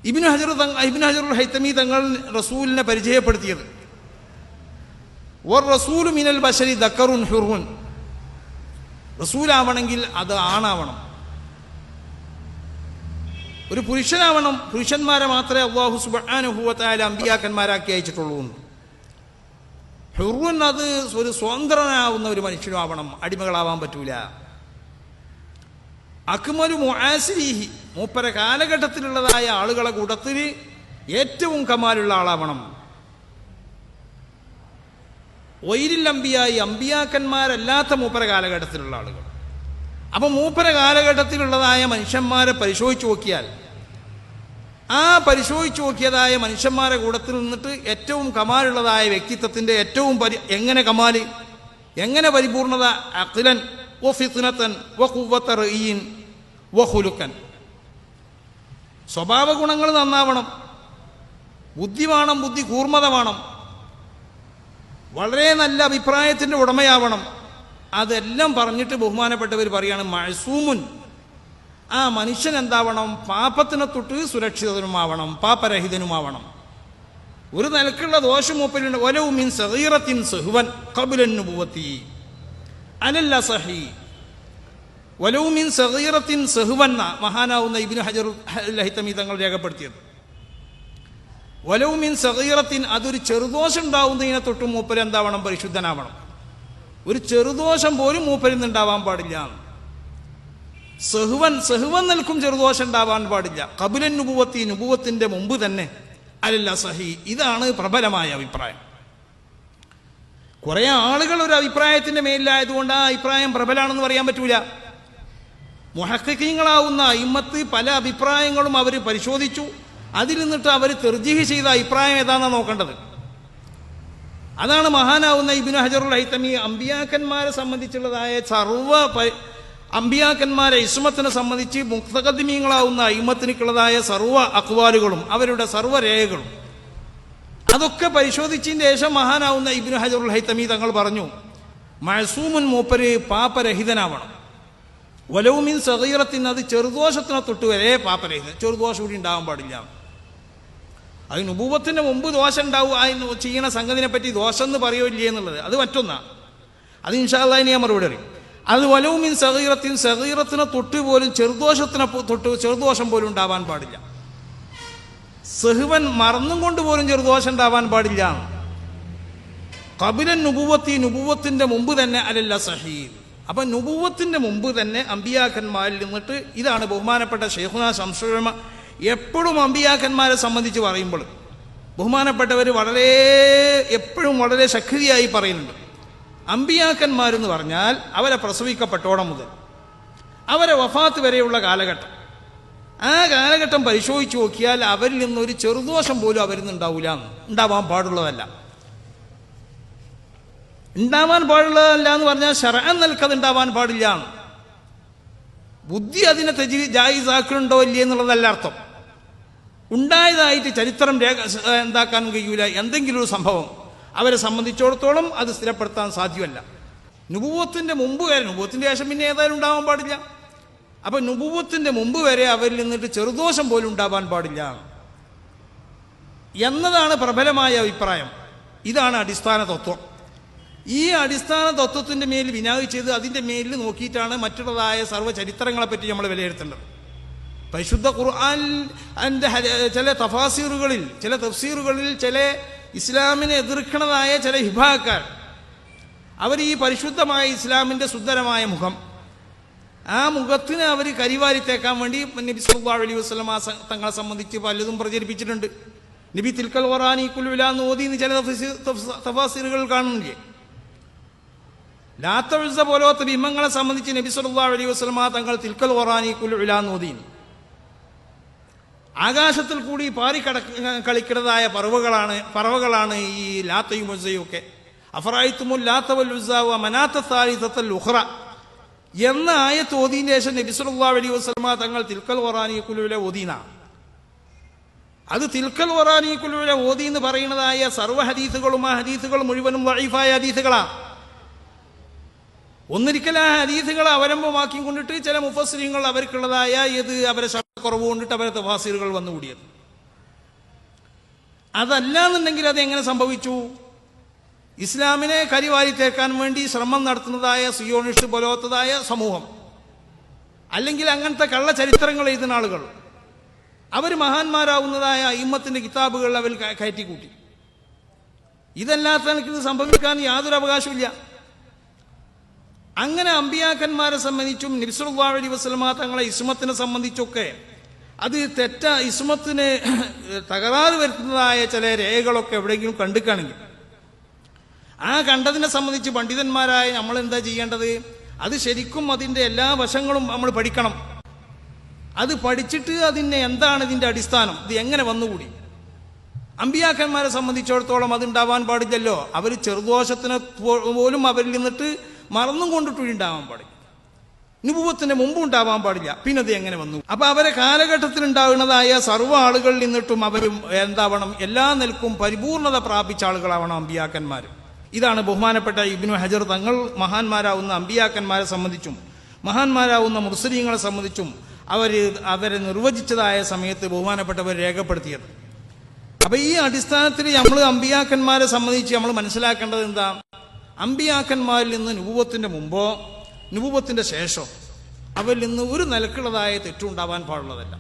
ഇബ്നു ഹജറുൽ ഹൈതമി തങ്ങൾ റസൂലിനെ പരിചയപ്പെടുത്തിയത് റസൂലു മിനൽ ബശരി ദക്കറുൻ ഹുറുൻ, റസൂലാവണമെങ്കിൽ അത് ആണാവണം, ഒരു പുരുഷനാവണം. പുരുഷന്മാരെ മാത്രമേ അല്ലാഹു സുബ്ഹാനഹു വ തആല അമ്പിയാക്കന്മാരാക്കി അയച്ചിട്ടുള്ളൂ. ഹുറുൻ, അത് ഒരു സ്വതന്ത്രനാവുന്ന ഒരു മനുഷ്യനാവണം, അടിമകളാവാൻ പറ്റൂല. അക്മലു മുആസിരിഹി, മൂപ്പര കാലഘട്ടത്തിലുള്ളതായ ആളുകളെ കൂട്ടത്തിൽ ഏറ്റവും കമാലുള്ള ആളാവണം. വൈരിൽ അമ്പിയായി, അമ്പിയാക്കന്മാരല്ലാത്ത മൂപ്പര കാലഘട്ടത്തിലുള്ള ആളുകൾ. അപ്പൊ മൂപ്പര കാലഘട്ടത്തിലുള്ളതായ മനുഷ്യന്മാരെ പരിശോധിച്ചു നോക്കിയാൽ, ആ പരിശോധിച്ചു നോക്കിയതായ മനുഷ്യന്മാരെ കൂട്ടത്തിൽ നിന്നിട്ട് ഏറ്റവും കമാലുള്ളതായ വ്യക്തിത്വത്തിന്റെ ഏറ്റവും എങ്ങനെ കമാല്, എങ്ങനെ പരിപൂർണത, അഖ്ലൻ വ ഫിത്നതൻ വ ഖുവ്വത റഈൻ വ ഖുലുഖൻ, സ്വഭാവ ഗുണങ്ങൾ നന്നാവണം, ബുദ്ധി വേണം, ബുദ്ധി കൂർമ്മത വേണം, വളരെ നല്ല അഭിപ്രായത്തിന്റെ ഉടമയാവണം. അതെല്ലാം പറഞ്ഞിട്ട് ബഹുമാനപ്പെട്ടവർ പറയാണ് മഅസൂമുൻ, ആ മനുഷ്യൻ എന്താവണം, പാപത്തിനെ തൊട്ട് സുരക്ഷിതനുമാവണം, പാപരഹിതനുമാവണം. ഒരു നിലക്കുള്ള ദോഷം മൂപ്പലുണ്ട്. വലൗ മിൻ സഗീറത്തിൻ സഹ്വൻ ഖബ്ല നുബുവത്തി അലല്ല സഹി, വലൗ മിൻ സഗീറത്തിൻ സഹ്വൻ, മഹാനാവുന്ന ഇബ്നു ഹജറുൽ ഹൈതമി തങ്ങൾ രേഖപ്പെടുത്തിയത്. വലൗ മിൻ സഗീറത്തിൻ, അതൊരു ചെറുദോഷം ഉണ്ടാവുന്നതിനെ തൊട്ട് മൂപ്പര് എന്താവണം, പരിശുദ്ധനാവണം. ഒരു ചെറുദോഷം പോലും മൂപ്പരിൽ നിന്നുണ്ടാവാൻ പാടില്ല. സഹുവൻ നിൽക്കും ചെറുദോഷം ഉണ്ടാവാൻ പാടില്ല. ഖബ്ലൻ നുബുവത്തി, നുബുവത്തിന്റെ മുമ്പ് തന്നെ. അലല്ല സഹി, ഇതാണ് പ്രബലമായ അഭിപ്രായം. കുറെ ആളുകൾ ഒരു അഭിപ്രായത്തിന്റെ മേലിലായതുകൊണ്ട് ആ അഭിപ്രായം പ്രബലാണെന്ന് പറയാൻ പറ്റൂല. മുഹഖഖീങ്ങളാവുന്ന അയിമ്മത്ത് പല അഭിപ്രായങ്ങളും അവർ പരിശോധിച്ചു, അതിൽ നിന്നിട്ട് അവർ തർജീഹ് ചെയ്ത അഭിപ്രായം ഏതാണെന്നാണ് നോക്കേണ്ടത്. അതാണ് മഹാനാവുന്ന ഇബ്നു ഹജറുൽ ഹൈതമി അമ്പിയാക്കന്മാരെ സംബന്ധിച്ചുള്ളതായ അമ്പിയാക്കന്മാരെ ഇസ്മത്തിനെ സംബന്ധിച്ച് മുഖ്തഖദ്ദീമീങ്ങളാവുന്ന അയിമ്മത്തിനുള്ളതായ സർവ്വ അഖ്വാലുകളും അവരുടെ സർവ്വരേഖകളും അതൊക്കെ പരിശോധിച്ചതിന് ശേഷം മഹാനാവുന്ന ഇബ്നു ഹജറുൽ ഹൈതമി തങ്ങൾ പറഞ്ഞു, മഅസൂമുൻ, മൂപ്പര് പാപരഹിതനാവണം. വലൗ മിൻ സഗീറത്തിൻ, അത് ചെറുദോഷത്തിനെ തൊട്ട് വരെ പാപരഹിതൻ, ചെറുദോഷം കൂടി ഉണ്ടാവാൻ പാടില്ല. അത് നുബൂവത്തിന്റെ മുമ്പ് ദോഷം ഉണ്ടാവും. അതിന് ചെയ്യണ സംഗതിനെ പറ്റി ദോഷം എന്ന് പറയുകയില്ലേ എന്നുള്ളത് അത് മറ്റൊന്നാണ്. അത് ഇൻഷാ അല്ലാഹ് ഇനി ഞാൻ മറുപടി അറിയും. അത് വലൗ മിൻ സഗീറത്തിൻ, സഗീറത്തിനെ തൊട്ട് പോലും ചെറുദോഷത്തിനെ തൊട്ട് ചെറുദോഷം പോലും ഉണ്ടാവാൻ പാടില്ല. സഹ്വൻ, മറന്നും കൊണ്ട് പോലും ചെറുദോഷം ഉണ്ടാവാൻ പാടില്ല. ഖബ്ല നുബുവത്തി, നുബുവത്തിന്റെ മുമ്പ് തന്നെ. അലല്ല സഹീൽ, അപ്പൊ നുബുവത്തിന്റെ മുമ്പ് തന്നെ അമ്പിയാക്കന്മാരിൽ നിന്നിട്ട്. ഇതാണ് ബഹുമാനപ്പെട്ട ശൈഖുനാ ശംസുൽ ഉലമ എപ്പോഴും അമ്പിയാക്കന്മാരെ സംബന്ധിച്ച് പറയുമ്പോൾ ബഹുമാനപ്പെട്ടവർ എപ്പോഴും വളരെ ശക്തിയായി പറയുന്നുണ്ട്. അമ്പിയാക്കന്മാരെന്ന് പറഞ്ഞാൽ അവരെ പ്രസവിക്കപ്പെട്ടോടം മുതൽ അവരെ വഫാത്ത് വരെയുള്ള കാലഘട്ടം, ആ കാലഘട്ടം പരിശോധിച്ച് നോക്കിയാൽ അവരിൽ നിന്നൊരു ചെറുദോഷം പോലും അവരിൽ നിന്നുണ്ടാവില്ല, ഉണ്ടാവാൻ പാടുള്ളതല്ല. ഉണ്ടാവാൻ പാടുള്ളതല്ല എന്ന് പറഞ്ഞാൽ ശർഅൻ നിൽക്കത് ഉണ്ടാവാൻ പാടില്ല. ബുദ്ധി അതിനെ ജായിസാക്കുന്നുണ്ടോ ഇല്ലേ എന്നുള്ളതല്ല അർത്ഥം. ഉണ്ടായതായിട്ട് ചരിത്രം എന്താക്കാൻ കഴിയൂല. എന്തെങ്കിലും ഒരു സംഭവം അവരെ സംബന്ധിച്ചിടത്തോളം അത് സ്ഥിരപ്പെടുത്താൻ സാധ്യമല്ല. നുബുവത്തിന്റെ മുമ്പ് വരെ, നുബുവത്തിന്റെ ശേഷം പിന്നെ ഏതായാലും ഉണ്ടാവാൻ പാടില്ല. അപ്പൊ നുബുവത്തിന്റെ മുമ്പ് വരെ അവരിൽ നിന്നിട്ട് ചെറുദോഷം പോലും ഉണ്ടാവാൻ പാടില്ല എന്നതാണ് പ്രബലമായ അഭിപ്രായം. ഇതാണ് അടിസ്ഥാന തത്വം. ഈ അടിസ്ഥാന തത്വത്തിന്റെ മേൽ വിനാഗ് ചെയ്ത് അതിന്റെ മേലിൽ നോക്കിയിട്ടാണ് മറ്റുള്ളതായ സർവ്വ ചരിത്രങ്ങളെ പറ്റി നമ്മൾ വിലയിരുത്തേണ്ടത്. പരിശുദ്ധ ഖുർആനിന്റെ ചില തഫാസീറുകളിൽ, ചില തഫ്സീറുകളിൽ ചില ഇസ്ലാമിനെ എതിർക്കുന്നതായ ചില ഹിബാക്കാർ അവർ ഈ പരിശുദ്ധമായ ഇസ്ലാമിന്റെ സുന്ദരമായ മുഖം, ആ മുഖത്തിന് അവർ കരിവാരിത്തേക്കാൻ വേണ്ടി നബി സല്ലല്ലാഹു അലൈഹി വസല്ലം തങ്ങളെ സംബന്ധിച്ച് പലതും പ്രചരിപ്പിച്ചിട്ടുണ്ട്. നബി തിൽക്കൽ ഖുർആനി കുൽഉല എന്ന് ഓതി എന്ന് ചില തഫാസീറുകൾ കാണുന്നില്ലേ. ലാത്ത ഉസ്സ പോലത്തെ ബിംബങ്ങളെ സംബന്ധിച്ച് നബി സല്ലല്ലാഹു അലൈഹി വസല്ലം തങ്ങൾ തിൽക്കൽ ഖുർആനി കുൽഉല എന്ന് ഓതി. ആകാശത്തിൽ കൂടി കളിക്കുന്നതായ പറവകളാണ് ഈ ലാത്തയും ഉസ്സയും ഒക്കെ. അഫറഅയ്തുമുൽ ലാത്ത വൽ ഉസ്സ വ മനാത്ത സാലിസത്തുൽ ഉഖ്റ എന്ന ആയത്ത് ഓതിയതിന് ശേഷം നബി സല്ലല്ലാഹു അലൈഹി വസല്ലം തങ്ങൾ തിൽക്കൽ ഖുർആനി കുൽഉല ഓതിന. അത് തിൽക്കൽ ഖുർആനി കുൽഉല ഓതി എന്ന് പറയുന്നതായ സർവ്വ ഹദീസുകളും ആ ഹദീസുകൾ മുഴുവനും ദഈഫായ ഹദീസുകളാണ്. ഒന്നിരിക്കൽ ആ ഹദീസുകളെ അവലംബമാക്കി കൊണ്ടിട്ട് ചില മുഫസ്സിരീങ്ങൾ അവർക്കുള്ളതായ അവരെ ശബ്ദക്കുറവ് കൊണ്ടിട്ട് അവരെ തഫാസീറുകൾ വന്നുകൂടിയത്. അതല്ല എന്നുണ്ടെങ്കിൽ അതെങ്ങനെ സംഭവിച്ചു? ഇസ്ലാമിനെ കരിവാരി തേക്കാൻ വേണ്ടി ശ്രമം നടത്തുന്നതായ സിയോണിസ്റ്റ് പോലത്തതായ സമൂഹം, അല്ലെങ്കിൽ അങ്ങനത്തെ കള്ളചരിത്രങ്ങൾ എഴുതുന്ന ആളുകൾ, അവർ മഹാന്മാരാവുന്നതായ അയിമ്മത്തിന്റെ കിതാബുകൾ അവർ കയറ്റിക്കൂട്ടി. ഇതല്ലാത്ത എനിക്കിത് സംഭവിക്കാൻ യാതൊരു അവകാശമില്ല. അങ്ങനെ അമ്പിയാക്കന്മാരെ സംബന്ധിച്ചും നബി സല്ലല്ലാഹു അലൈഹി വസല്ലമ തങ്ങളെ ഇസ്മത്തിനെ സംബന്ധിച്ചൊക്കെ അത് ഇസ്മത്തിന് തകരാറ് വരുത്തുന്നതായ ചില രേഖകളൊക്കെ എവിടെയെങ്കിലും കണ്ടിക്കുകയാണെങ്കിൽ ആ കണ്ടതിനെ സംബന്ധിച്ച് പണ്ഡിതന്മാരായ നമ്മൾ എന്താ ചെയ്യേണ്ടത്? അത് ശരിക്കും അതിൻ്റെ എല്ലാ വശങ്ങളും നമ്മൾ പഠിക്കണം. അത് പഠിച്ചിട്ട് എന്താണ് ഇതിൻ്റെ അടിസ്ഥാനം, ഇത് എങ്ങനെ വന്നുകൂടി? അമ്പിയാക്കന്മാരെ സംബന്ധിച്ചിടത്തോളം അതുണ്ടാവാൻ പാടില്ലല്ലോ. അവർ ചെറുദോഷത്തിന് പോലും അവരിൽ നിന്നിട്ട് മറന്നും കൊണ്ടിട്ടുണ്ടാവാൻ പാടില്ല. നുബുവത്തിന് മുമ്പ് ഉണ്ടാവാൻ പാടില്ല. പിന്നെ അത് എങ്ങനെ വന്നു? അപ്പൊ അവരെ കാലഘട്ടത്തിൽ ഉണ്ടാകുന്നതായ സർവ്വ ആളുകളിൽ നിന്നിട്ടും അവരും എന്താവണം? എല്ലാ നിലക്കും പരിപൂർണത പ്രാപിച്ച ആളുകളാവണം അമ്പിയാക്കന്മാർ. ഇതാണ് ബഹുമാനപ്പെട്ട ഇബ്നു ഹജർ തങ്ങൾ മഹാന്മാരാവുന്ന അമ്പിയാക്കന്മാരെ സംബന്ധിച്ചും മഹാന്മാരാവുന്ന മുർസലീങ്ങളെ സംബന്ധിച്ചും അവരെ നിർവചിച്ചതായ സമയത്ത് ബഹുമാനപ്പെട്ടവർ രേഖപ്പെടുത്തിയത്. അപ്പൊ ഈ അടിസ്ഥാനത്തിൽ നമ്മൾ അമ്പിയാക്കന്മാരെ സംബന്ധിച്ച് നമ്മൾ മനസ്സിലാക്കേണ്ടത് എന്താ? അമ്പിയാക്കന്മാരിൽ നിന്ന് നുബുവത്തിന്റെ മുമ്പോ നുബുവത്തിന്റെ ശേഷം അവരിൽ നിന്ന് ഒരു നിലക്കുള്ളതായ തെറ്റുണ്ടാവാൻ പാടുള്ളതല്ല.